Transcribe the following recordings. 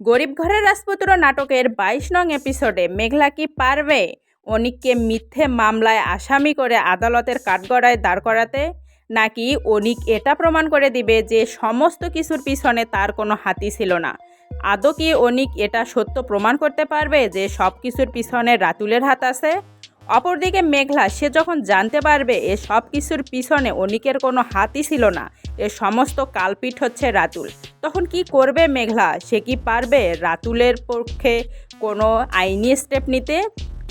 গরিব ঘরের রাজপুত্র নাটকের ২২ নং এপিসোডে মেঘলা কি পারবে অনিককে মিথ্যে মামলায় আসামি করে আদালতের কাঠগড়ায় দাঁড় করাতে, নাকি অনিক এটা প্রমাণ করে দিবে যে সমস্ত কিছুর পিছনে তার কোনো হাতই ছিল না? আদৌ কি অনিক এটা সত্য প্রমাণ করতে পারবে যে সব কিছুর পিছনে রাতুলের হাত আছে? অপরদিকে মেঘলা সে যখন জানতে পারবে এ সব কিছুর পিছনে অনিকের কোনো হাতই ছিল না, এ সমস্ত কালপিট হচ্ছে রাতুল, তখন কি করবে মেঘলা? সে কি পারবে রাতুলের পক্ষে কোনো আইনি স্টেপ নিতে,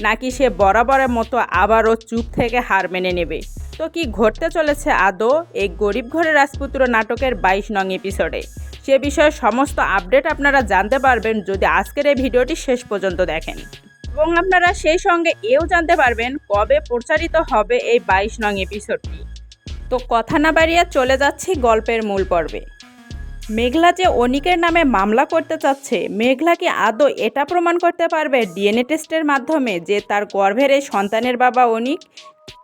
নাকি সে বরাবরের মতো আবারও চুপ থেকে হার মেনে নেবে? তো কি ঘটতে চলেছে আদৌ এই গরিব ঘরের রাজপুত্র নাটকের ২২ নং এপিসোডে? সে বিষয়ে সমস্ত আপডেট আপনারা জানতে পারবেন যদি আজকের এই ভিডিওটি শেষ পর্যন্ত দেখেন, এবং আপনারা সেই সঙ্গে এও জানতে পারবেন কবে প্রচারিত হবে এই ২২ নং এপিসোডটি। তো কথা না বাড়িয়ে চলে যাচ্ছি গল্পের মূল পর্বে। মেঘলা যে অনিকের নামে মামলা করতে চাচ্ছে, মেঘলা কি আদৌ এটা প্রমাণ করতে পারবে ডিএনএ টেস্টের মাধ্যমে যে তার গর্ভের এই সন্তানের বাবা অনিক?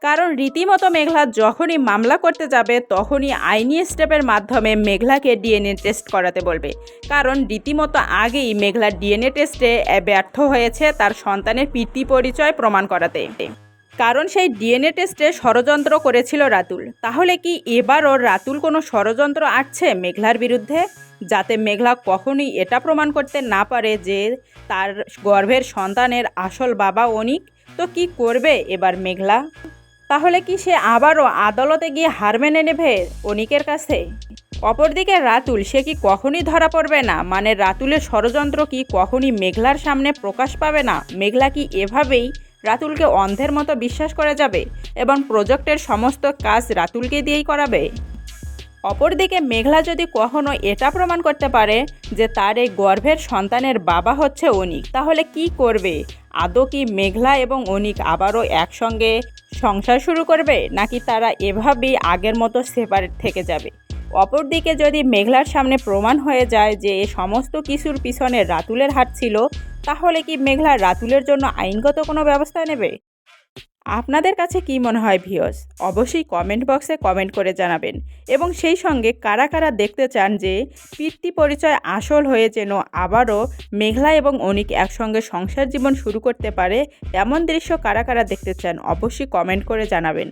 কারণ রীতিমতো মেঘলা যখনই মামলা করতে যাবে তখনই আইনি স্টেপের মাধ্যমে মেঘলাকে ডিএনএ টেস্ট করাতে বলবে। কারণ রীতিমতো আগেই মেঘলা ডিএনএ টেস্টে ব্যর্থ হয়েছে তার সন্তানের পিতৃ পরিচয় প্রমাণ করাতে, কারণ সেই ডিএনএ টেস্টে ষড়যন্ত্র করেছিল রাতুল। তাহলে কি এবারও রাতুল কোনো ষড়যন্ত্র আঁটছে মেঘলার বিরুদ্ধে, যাতে মেঘলা কখনোই এটা প্রমাণ করতে না পারে যে তার গর্ভের সন্তানের আসল বাবা অনিক? তো কি করবে এবার মেঘলা? তাহলে কি সে আবারও আদালতে গিয়ে হার মেনে নেবে অনিকের কাছে? অপরদিকে রাতুল, সে কি কখনই ধরা পড়বে না? মানে রাতুলের ষড়যন্ত্র কি কখনই মেঘলার সামনে প্রকাশ পাবে না? মেঘলা কি এভাবেই রাতুলকে অন্ধের মতো বিশ্বাস করে যাবে এবং প্রজেক্টের সমস্ত কাজ রাতুলকে দিয়েই করাবে? অপরদিকে মেঘলা যদি কখনো এটা প্রমাণ করতে পারে যে তার এই গর্ভের সন্তানের বাবা হচ্ছে অনিক, তাহলে কি করবে? আদৌ কি মেঘলা এবং অনিক আবারও একসঙ্গে সংসার শুরু করবে, নাকি তারা এভাবেই আগের মতো সেপারেট থেকে যাবে? অপরদিকে যদি মেঘলার সামনে প্রমাণ হয়ে যায় যে সমস্ত কিছুর পিছনে রাতুলের হাত ছিল, তাহলে কি মেঘলা রাতুলের জন্য আইনগত কোনো ব্যবস্থা নেবে? আপনাদের কাছে কি মনে হয় ভিউয়ার্স? অবশ্যই কমেন্ট বক্সে কমেন্ট করে জানাবেন, এবং সেই সঙ্গে কারা কারা দেখতে চান যে পিতৃ পরিচয় আসল হয়ে যেন আবারও মেঘলা এবং অনিক একসঙ্গে সংসার জীবন শুরু করতে পারে, এমন দৃশ্য কারা কারা দেখতে চান অবশ্যই কমেন্ট করে জানাবেন।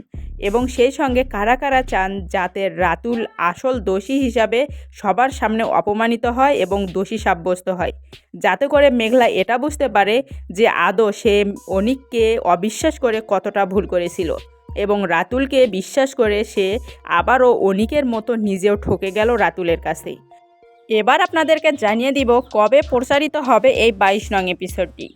এবং সেই সঙ্গে কারা কারা চান যাতে রাতুল আসল দোষী হিসাবে সবার সামনে অপমানিত হয় এবং দোষী সাব্যস্ত হয়, যাতে করে মেঘলা এটা বুঝতে পারে যে আদৌ সে অনিককে অবিশ্বাস করে কতটা ভুল করেছিল, এবং রাতুলকে বিশ্বাস করে সে আবারও অনিকের মতো নিজেও ঠকে গেল রাতুলের কাছে। এবার আপনাদেরকে জানিয়ে দিব কবে প্রচারিত হবে এই ২২ নং এপিসোডটি।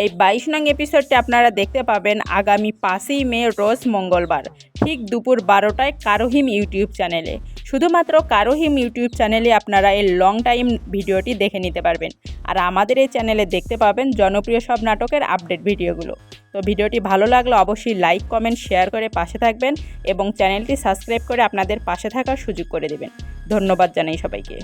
এই ২২ নং এপিসোডটি আপনারা দেখতে পাবেন আগামী ৫ই মে রোজ মঙ্গলবার ঠিক দুপুর ১২টায় কারোহিম ইউটিউব চ্যানেলে। শুধুমাত্র কারোহিম ইউটিউব চ্যানেলে আপনারা এই লং টাইম ভিডিওটি দেখে নিতে পারবেন, আর আমাদের এই চ্যানেলে দেখতে পাবেন জনপ্রিয় সব নাটকের আপডেট ভিডিওগুলো। তো ভিডিওটি ভালো লাগলে অবশ্যই লাইক কমেন্ট শেয়ার করে পাশে থাকবেন, এবং চ্যানেলটি সাবস্ক্রাইব করে আপনাদের পাশে থাকার সুযোগ করে দেবেন। ধন্যবাদ জানাই সবাইকে।